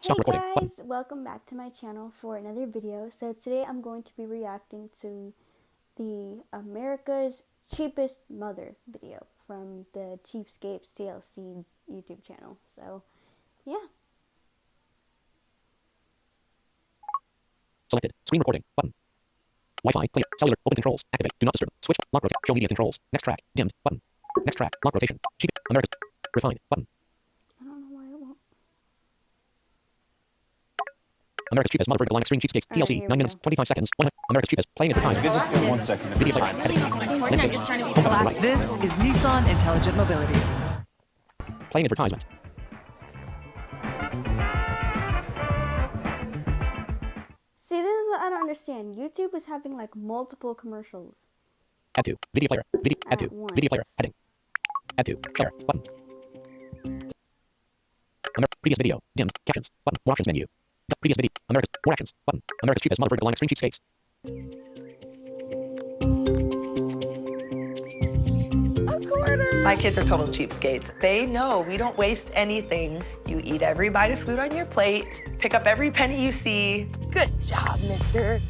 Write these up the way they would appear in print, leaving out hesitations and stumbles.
Stop recording. Hey guys, welcome back to my channel for another video. So today I'm going to be reacting to the America's Cheapest Mother video from the Cheapskates TLC YouTube channel. So, yeah. Selected. Screen recording. Button. Wi-Fi. Clear. Cellular. Open controls. Activate. Do not disturb. Switch. Lock rotate. Show media controls. Next track. Dimmed. Button. Next track. Lock rotation. Cheap. America. Refined. Button. I don't know why it won't. America's Cheapest Mother Vertical Line Extreme Cheapskates TLC. 9 minutes, 25 seconds. 100. America's Cheapest. Playing advertising. You could just give 1 second. Video player. Heading. I'm just trying to be black. This is Nissan Intelligent Mobility. Playing advertisement. See, this is what I don't understand. YouTube is having like multiple commercials. Add to. Video player. Video. Add to. At Video player. once. Heading. Add to. Share. Button. Previous video. Dimmed. Captions. Button. More options menu. Previous video. America's. More actions. Button. America's Cheapest Mother Vertical Line Extreme Cheapskates. My kids are total cheapskates. They know we don't waste anything. You eat every bite of food on your plate, pick up every penny you see. Good job, mister.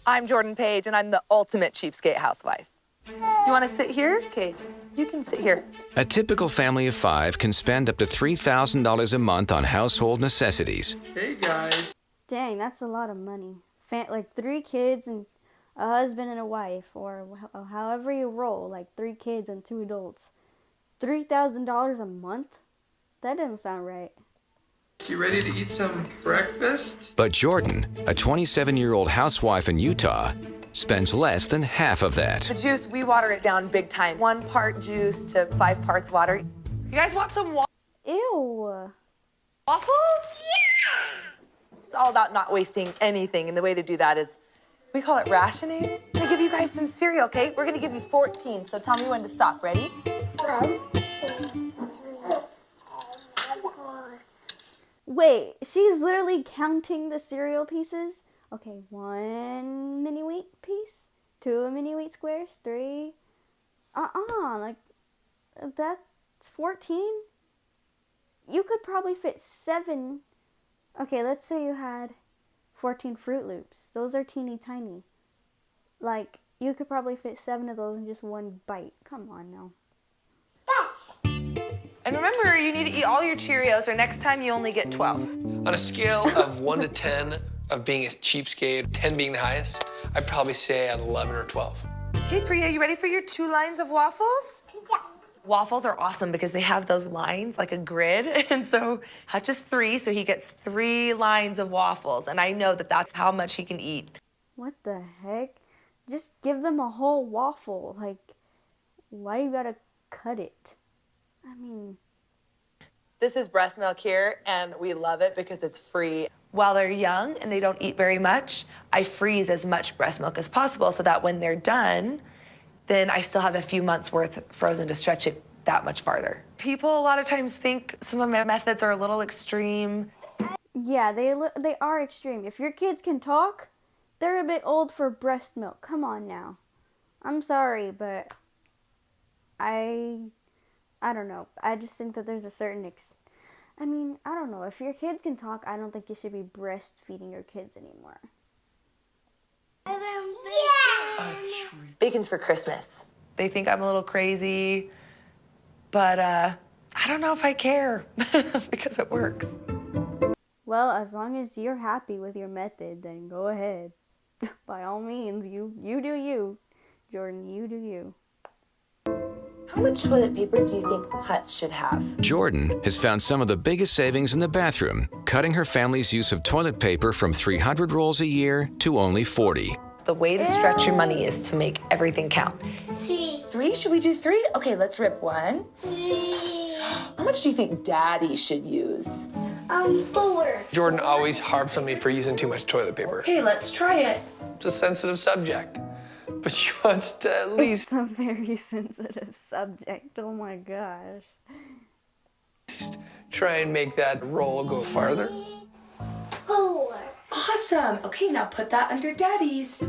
I'm Jordan Page, and I'm the ultimate cheapskate housewife. You want to sit here? Okay, you can sit here. A typical family of 5 can spend up to $3,000 a month on household necessities. Hey guys. Dang, that's a lot of money. Like 3 kids and a husband and a wife, or however you roll, like 3 kids and 2 adults. $3,000 a month? That doesn't sound right. You ready to eat some breakfast? But Jordan, a 27-year-old housewife in Utah, spends less than half of that. The juice, we water it down big time. 1 part juice to 5 parts water. You guys want some Ew. waffles? Yeah! It's all about not wasting anything, and the way to do that is, we call it rationing. I'm gonna give you guys some cereal, okay? We're gonna give you 14, so tell me when to stop. Ready? 1, 2, 3, 4. Wait, she's literally counting the cereal pieces? Okay, 1 mini wheat piece, 2 mini wheat squares, 3. Like, that's 14? You could probably fit 7. Okay, let's say you had 14 Fruit Loops. Those are teeny tiny. Like, you could probably fit 7 of those in just 1 bite. Come on now. And remember, you need to eat all your Cheerios, or next time you only get 12. On a scale of 1 to 10 of being a cheapskate, 10 being the highest, I'd probably say at 11 or 12. Okay, Priya, you ready for your 2 lines of waffles? Yeah. Waffles are awesome because they have those lines, like a grid. And so Hutch is 3, so he gets 3 lines of waffles. And I know that that's how much he can eat. What the heck? Just give them a whole waffle. Like, why you gotta cut it? I mean... This is breast milk here, and we love it because it's free. While they're young and they don't eat very much, I freeze as much breast milk as possible so that when they're done, then I still have a few months worth frozen to stretch it that much farther. People a lot of times think some of my methods are a little extreme. Yeah, they are extreme. If your kids can talk, they're a bit old for breast milk. Come on now. I'm sorry, but I don't know. I just think that there's a certain I mean, I don't know. If your kids can talk, I don't think you should be breastfeeding your kids anymore. Bacon's for Christmas. They think I'm a little crazy, but I don't know if I care because it works. Well, as long as you're happy with your method, then go ahead. By all means, you do you. Jordan, you do you. How much toilet paper do you think Hutch should have? Jordan has found some of the biggest savings in the bathroom, cutting her family's use of toilet paper from 300 rolls a year to only 40. The way to stretch your money is to make everything count. 3, 3? Should we do 3? Okay, let's rip 1. 3. How much do you think Daddy should use? 4. Jordan always harps on me for using too much toilet paper. Okay, let's try it. It's a sensitive subject, but she wants to at least It's a very sensitive subject. Oh my gosh. try and make that roll go farther. 4. Awesome. Okay, now put that under Daddy's.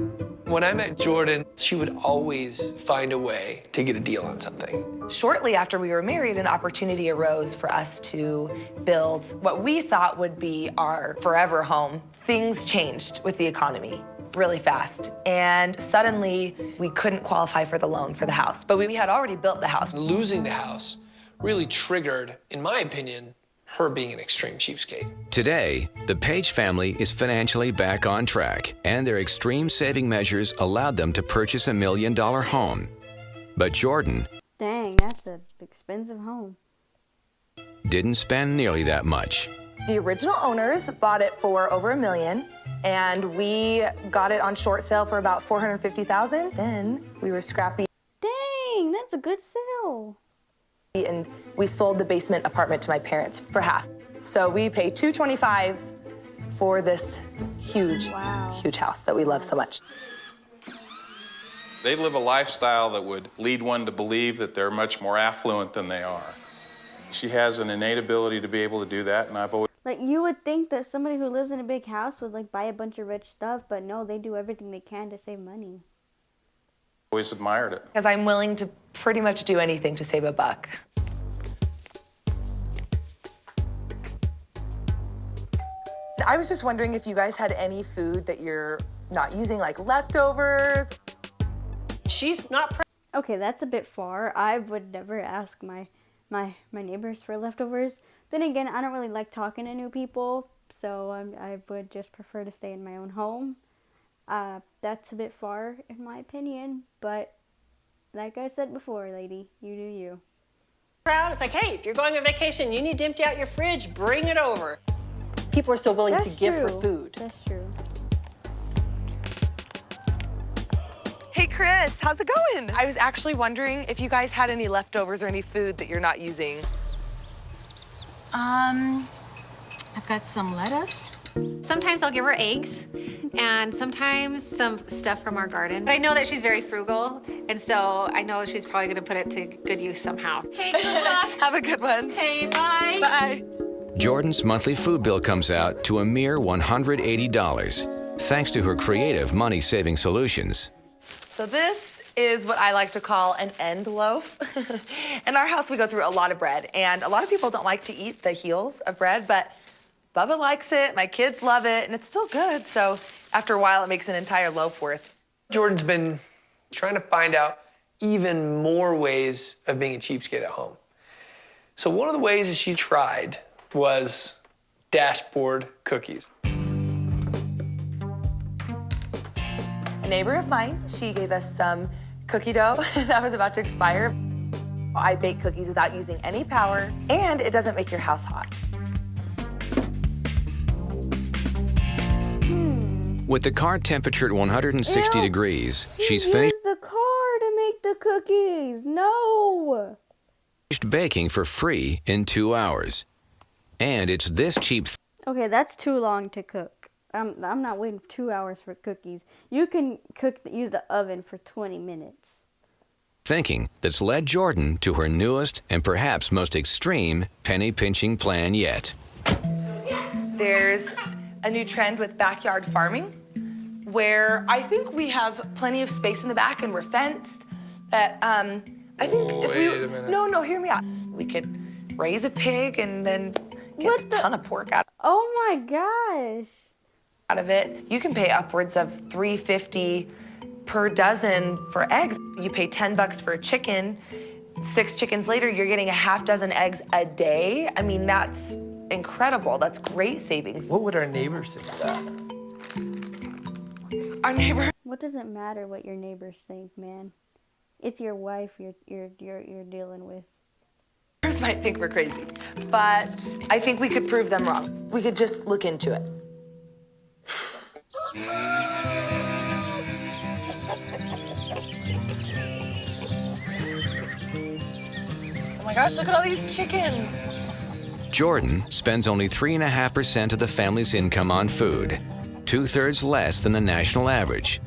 When I met Jordan, she would always find a way to get a deal on something. Shortly after we were married, an opportunity arose for us to build what we thought would be our forever home. Things changed with the economy really fast, and suddenly we couldn't qualify for the loan for the house, but we had already built the house. Losing the house really triggered, in my opinion, her being an extreme cheapskate. Today, the Page family is financially back on track, and their extreme saving measures allowed them to purchase $1 million home. But Jordan Dang, that's an expensive home. didn't spend nearly that much. The original owners bought it for over $1 million, and we got it on short sale for about $450,000. Then we were scrappy, Dang, that's a good sale. and we sold the basement apartment to my parents for half. So we paid $225,000 for this huge, Wow. huge house that we love so much. They live a lifestyle that would lead one to believe that they're much more affluent than they are. She has an innate ability to be able to do that, and I've Like, you would think that somebody who lives in a big house would, like, buy a bunch of rich stuff, but no, they do everything they can to save money. always admired it. Because I'm willing to pretty much do anything to save a buck. I was just wondering if you guys had any food that you're not using, like leftovers. She's not Okay, that's a bit far. I would never ask my neighbors for leftovers. Then again, I don't really like talking to new people, so I would just prefer to stay in my own home. That's a bit far, in my opinion, but like I said before, lady, you do you. proud. It's like, hey, if you're going on vacation, you need to empty out your fridge, bring it over. People are still willing That's to give her true. food. That's true. Hey, Chris, how's it going? I was actually wondering if you guys had any leftovers or any food that you're not using. I've got some lettuce. Sometimes I'll give her eggs, and sometimes some stuff from our garden. But I know that she's very frugal, and so I know she's probably gonna put it to good use somehow. Hey, good luck. Have a good one. Hey, bye. Bye. Jordan's monthly food bill comes out to a mere $180, thanks to her creative money-saving solutions. So this is what I like to call an end loaf. In our house, we go through a lot of bread, and a lot of people don't like to eat the heels of bread, but Bubba likes it, my kids love it, and it's still good, so after a while, it makes an entire loaf worth. Jordan's been trying to find out even more ways of being a cheapskate at home. So one of the ways that she tried was dashboard cookies. A neighbor of mine, she gave us some cookie dough that was about to expire. I bake cookies without using any power, and it doesn't make your house hot. With the car temperature at 160 Ew. degrees, She she's used finished the car to make the cookies. No. baking for free in 2 hours. And it's this cheap Okay, that's too long to cook. I'm not waiting 2 hours for cookies. You can use the oven for 20 minutes. thinking that's led Jordan to her newest and perhaps most extreme penny-pinching plan yet. There's a new trend with backyard farming where I think we have plenty of space in the back and we're fenced. That I think if we Wait a minute. no, hear me out. We could raise a pig and then get What a the- ton of pork out Oh my gosh. of it. You can pay upwards of $3.50 per dozen for eggs. You pay $10 for a chicken. 6 chickens later, you're getting a half dozen eggs a day. I mean, that's incredible. That's great savings. What would our neighbors think of that? Our neighbor What does it matter what your neighbors think, man? It's your wife you're dealing with. might think we're crazy, but I think we could prove them wrong. We could just look into it. Oh my gosh, look at all these chickens. Jordan spends only 3.5% of the family's income on food, 2/3 less than the national average.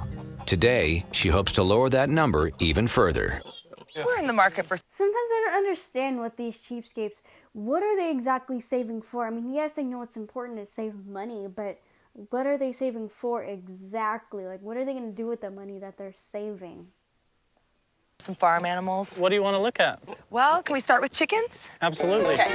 Today, she hopes to lower that number even further. We're in the market for Sometimes I don't understand what these cheapskates, what are they exactly saving for? I mean, yes, I know it's important to save money, but what are they saving for exactly? Like, what are they going to do with the money that they're saving? Some farm animals. What do you want to look at? Well, can we start with chickens? Absolutely. Okay.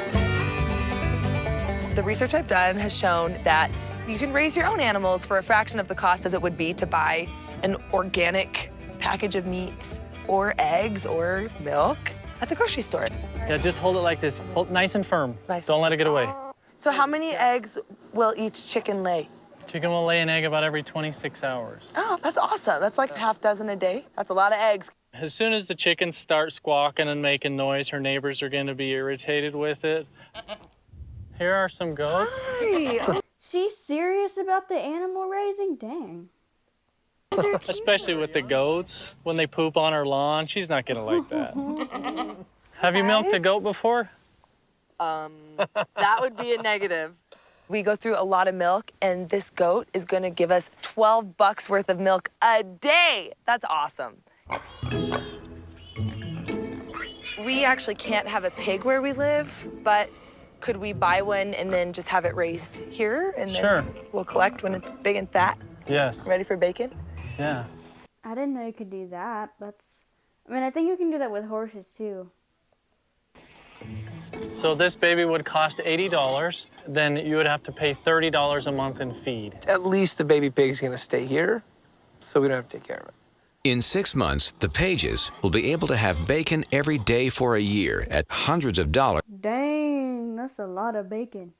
The research I've done has shown that you can raise your own animals for a fraction of the cost as it would be to buy an organic package of meat or eggs or milk at the grocery store. Yeah, just hold it like this. Hold nice and firm. Nice. Don't let it get away. So how many eggs will each chicken lay? Chicken will lay an egg about every 26 hours. Oh, that's awesome. That's like half dozen a day. That's a lot of eggs. As soon as the chickens start squawking and making noise, her neighbors are going to be irritated with it. Here are some goats. Hi. She's serious about the animal raising? Dang. Especially with the goats. When they poop on her lawn, she's not going to like that. Have you milked a goat before? That would be a negative. We go through a lot of milk, and this goat is going to give us $12 worth of milk a day. That's awesome. We actually can't have a pig where we live, but could we buy one and then just have it raised here? And then Sure. we'll collect when it's big and fat, Yes. ready for bacon? Yeah. I didn't know you could do that. I think you can do that with horses too. So this baby would cost $80. Then you would have to pay $30 a month in feed. At least the baby pig's gonna stay here, so we don't have to take care of it. In 6 months, the Pages will be able to have bacon every day for a year at hundreds of dollars Dang, that's a lot of bacon.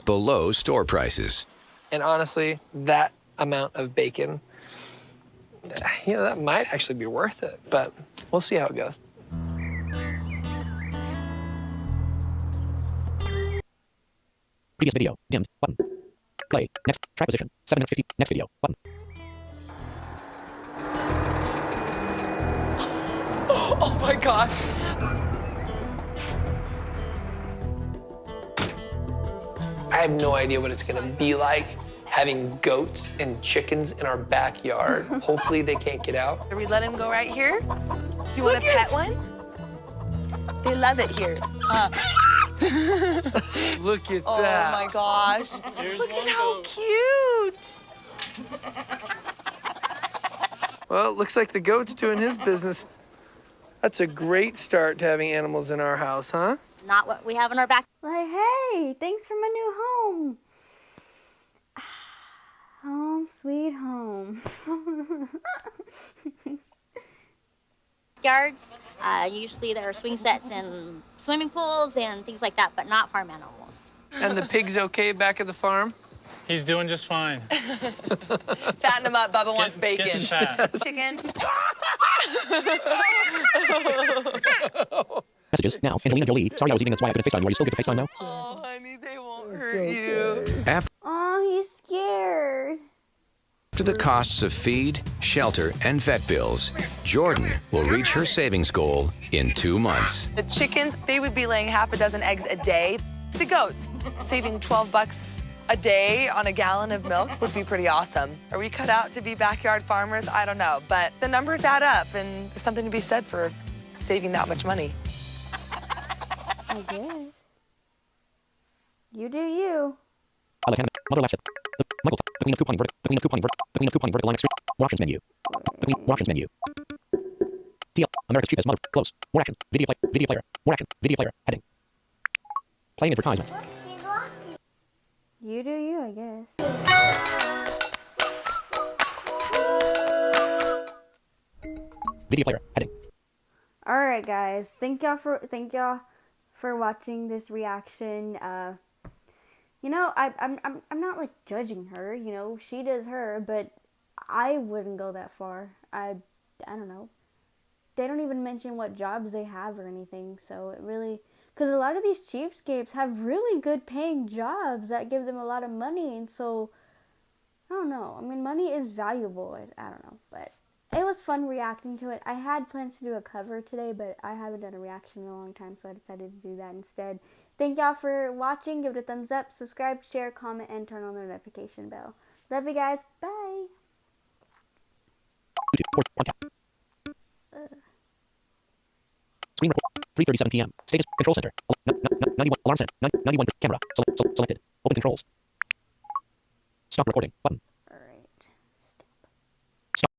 below store prices. And honestly, that amount of bacon, that might actually be worth it, but we'll see how it goes. Previous video. Dimmed. Button. Play. Next. Track position. 7 minutes 50. Next video. Button. Oh my gosh. I have no idea what it's gonna be like having goats and chickens in our backyard. Hopefully they can't get out. Are we letting him go right here? Do you want to pet one? They love it here. Look at Oh that. my gosh. Look at how cute. Well, it looks like the goat's doing his business. That's a great start to having animals in our house, huh? Not what we have in our back. Like, hey, thanks for my new home. Home sweet home. Yards. Usually there are swing sets and swimming pools and things like that, but not farm animals. And the pig's okay back at the farm? He's doing just fine. Fatten him up. Bubba wants bacon. Getting fat. Chicken. Messages. Now. Angelina Jolie. Sorry I was eating. That's why I couldn't FaceTime you. Are you still good to FaceTime now? Oh, honey, they won't hurt you. After Oh, he's scared. the costs of feed, shelter, and vet bills, Jordan will reach her savings goal in 2 months. The chickens, they would be laying half a dozen eggs a day. The goats, saving $12 a day on a gallon of milk would be pretty awesome. Are we cut out to be backyard farmers? I don't know, but the numbers add up, and there's something to be said for saving that much money. I guess. You do you. I like anime. Mother left it. Michael. The queen of couponing vertical. The queen of couponing vertical. The queen of couponing vertical line extreme. More options menu. The queen. More options menu. TL. America's cheapest mother. Close. More actions. Video play. Video player. More actions. Video player. Heading. Playing advertisement. She's walking. You do you, I guess. Video player. Heading. All right, guys. Thank y'all for watching this reaction. You know, I'm not like judging her. You know, she does her, but I wouldn't go that far. I don't know. They don't even mention what jobs they have or anything. So it really, because a lot of these cheapskates have really good paying jobs that give them a lot of money, and so I don't know. I mean, money is valuable. I don't know, but it was fun reacting to it. I had plans to do a cover today, but I haven't done a reaction in a long time, so I decided to do that instead. Thank y'all for watching. Give it a thumbs up, subscribe, share, comment, and turn on the notification bell. Love you guys. Bye. YouTube. Port. Podcast. Screen record. 3:37 p.m. Status. Control center. 91. Alarm center. 91. Camera. Selected. Open controls. Stop recording. Button.